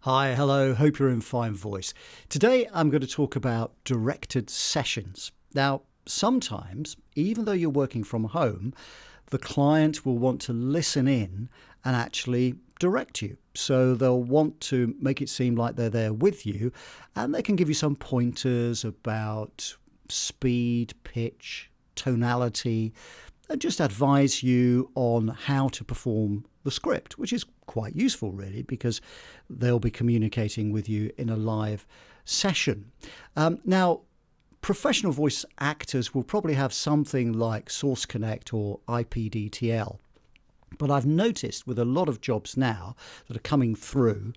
Hi, hello, hope you're in fine voice. Today I'm going to talk about directed sessions. Now, sometimes, even though you're working from home, the client will want to listen in and actually direct you. So they'll want to make it seem like they're there with you, and they can give you some pointers about speed, pitch, tonality, and just advise you on how to perform the script, which is quite useful really, because they'll be communicating with you in a live session. Now, professional voice actors will probably have something like Source Connect or IPDTL. But I've noticed with a lot of jobs now that are coming through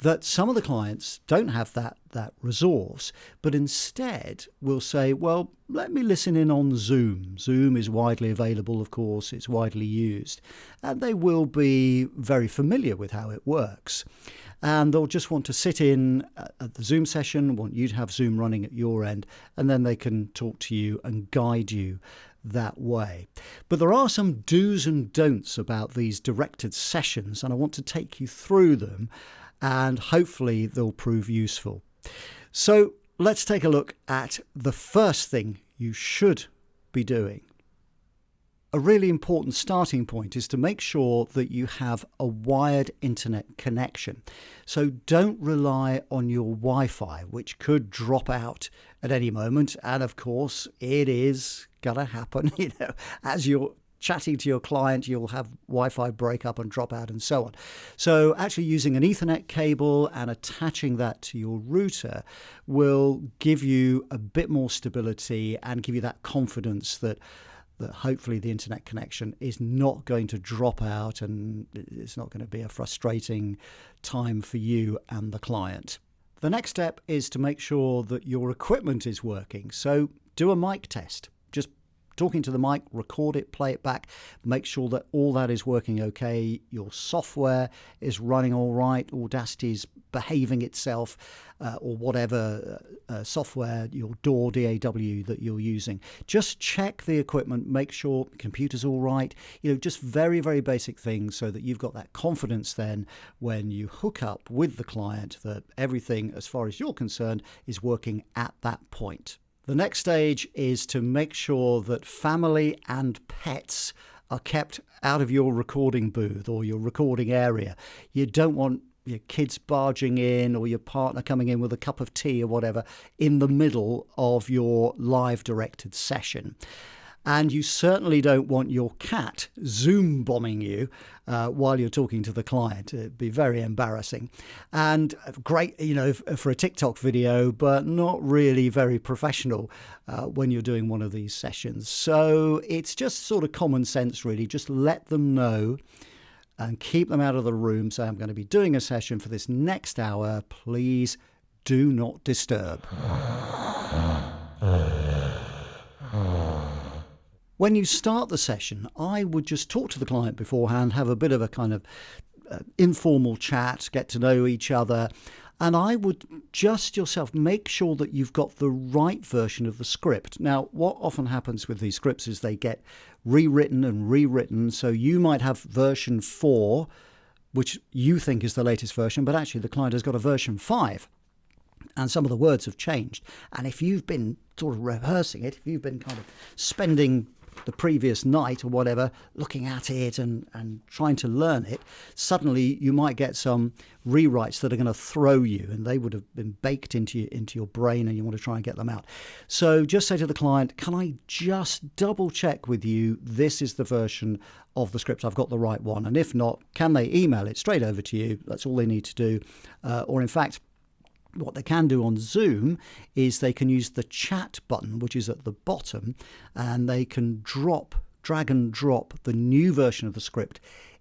that some of the clients don't have that resource, but instead will say, well, let me listen in on Zoom. Zoom is widely available, of course, it's widely used, and they will be very familiar with how it works. And they'll just want to sit in at the Zoom session, want you to have Zoom running at your end, and then they can talk to you and guide you that way. But there are some do's and don'ts about these directed sessions, and I want to take you through them, and hopefully they'll prove useful. So let's take a look at the first thing you should be doing. A really important starting point is to make sure that you have a wired internet connection. So don't rely on your Wi-Fi, which could drop out at any moment. And of course, it is going to happen. As you're chatting to your client, you'll have Wi-Fi break up and drop out and so on. So actually using an Ethernet cable and attaching that to your router will give you a bit more stability and give you that confidence that hopefully the internet connection is not going to drop out and it's not going to be a frustrating time for you and the client. The next step is to make sure that your equipment is working. So do a mic test. Just talking to the mic, record it, play it back, make sure that all that is working okay, your software is running all right, Audacity's behaving itself, or whatever software, your DAW, DAW that you're using. Just check the equipment, make sure the computer's all right, just very, very basic things so that you've got that confidence then when you hook up with the client that everything, as far as you're concerned, is working at that point. The next stage is to make sure that family and pets are kept out of your recording booth or your recording area. You don't want your kids barging in or your partner coming in with a cup of tea or whatever in the middle of your live directed session. And you certainly don't want your cat Zoom bombing you while you're talking to the client. It'd be very embarrassing. And great, for a TikTok video, but not really very professional when you're doing one of these sessions. So it's just sort of common sense, really. Just let them know and keep them out of the room. Say, I'm going to be doing a session for this next hour. Please do not disturb. When you start the session, I would just talk to the client beforehand, have a bit of a kind of informal chat, get to know each other, and I would just yourself make sure that you've got the right version of the script. Now, what often happens with these scripts is they get rewritten, so you might have version 4, which you think is the latest version, but actually the client has got a version 5. And some of the words have changed. And if you've been sort of rehearsing it, if you've been kind of spending the previous night or whatever looking at it and trying to learn it, suddenly you might get some rewrites that are going to throw you, and they would have been baked into your brain and you want to try and get them out. So just say to the client, can I just double check with you this is the version of the script, I've got the right one? And if not, can they email it straight over to you? That's all they need to do. Or in fact, what they can do on Zoom is they can use the chat button, which is at the bottom, and they can drag and drop the new version of the script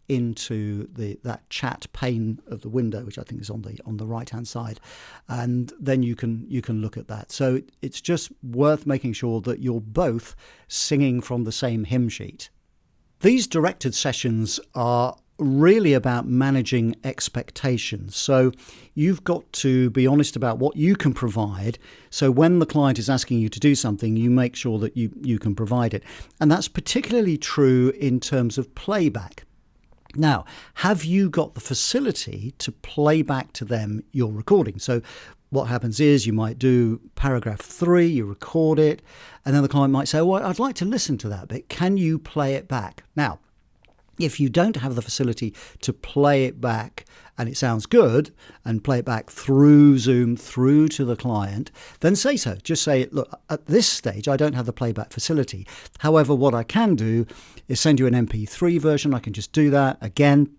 into that chat pane of the window, which I think is on the right hand side, and then you can look at that. So it's just worth making sure that you're both singing from the same hymn sheet. These directed sessions are really about managing expectations. So you've got to be honest about what you can provide. So when the client is asking you to do something, you make sure that you can provide it. And that's particularly true in terms of playback. Now, have you got the facility to play back to them your recording? So what happens is you might do paragraph 3, you record it, and then the client might say, well, I'd like to listen to that bit. Can you play it back? Now, if you don't have the facility to play it back and it sounds good, and play it back through Zoom, through to the client, then say so. Just say, look, at this stage, I don't have the playback facility. However, what I can do is send you an MP3 version. I can just do that. Again,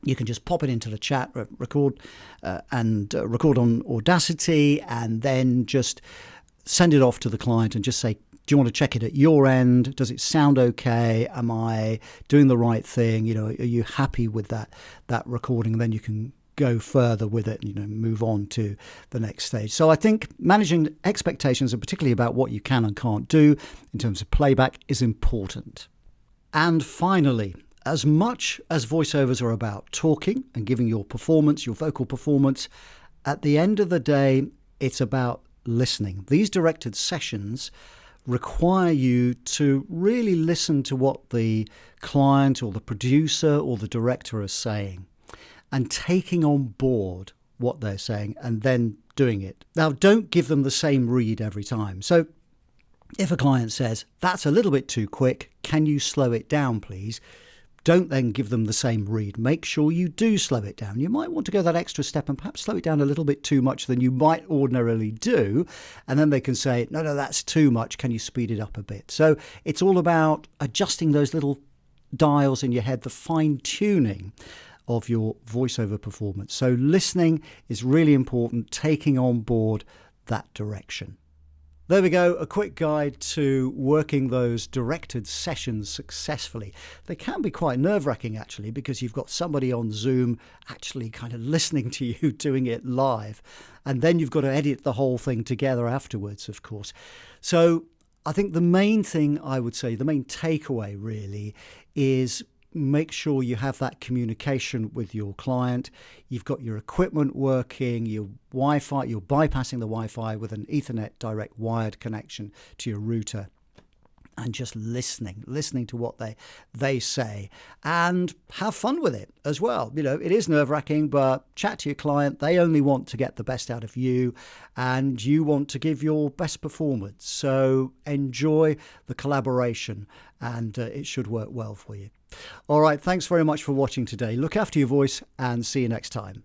you can just pop it into the chat, record on Audacity, and then just send it off to the client and just say, do you want to check it at your end? Does it sound okay? Am I doing the right thing? Are you happy with that recording? And then you can go further with it, move on to the next stage. So I think managing expectations, and particularly about what you can and can't do in terms of playback, is important. And finally, as much as voiceovers are about talking and giving your performance, your vocal performance, at the end of the day, it's about listening. These directed sessions require you to really listen to what the client or the producer or the director are saying and taking on board what they're saying and then doing it. Now, don't give them the same read every time. So if a client says, that's a little bit too quick, can you slow it down, please? Don't then give them the same read. Make sure you do slow it down. You might want to go that extra step and perhaps slow it down a little bit too much than you might ordinarily do. And then they can say, no, that's too much. Can you speed it up a bit? So it's all about adjusting those little dials in your head, the fine tuning of your voiceover performance. So listening is really important, taking on board that direction. There we go, a quick guide to working those directed sessions successfully. They can be quite nerve-wracking actually, because you've got somebody on Zoom actually kind of listening to you doing it live, and then you've got to edit the whole thing together afterwards, of course. So I think the main thing I would say, the main takeaway really, is make sure you have that communication with your client. You've got your equipment working, your Wi-Fi, you're bypassing the Wi-Fi with an Ethernet direct wired connection to your router, and just listening to what they say, and have fun with it as well. It is nerve-wracking, but chat to your client. They only want to get the best out of you, and you want to give your best performance. So enjoy the collaboration, and it should work well for you. All right, thanks very much for watching today. Look after your voice, and see you next time.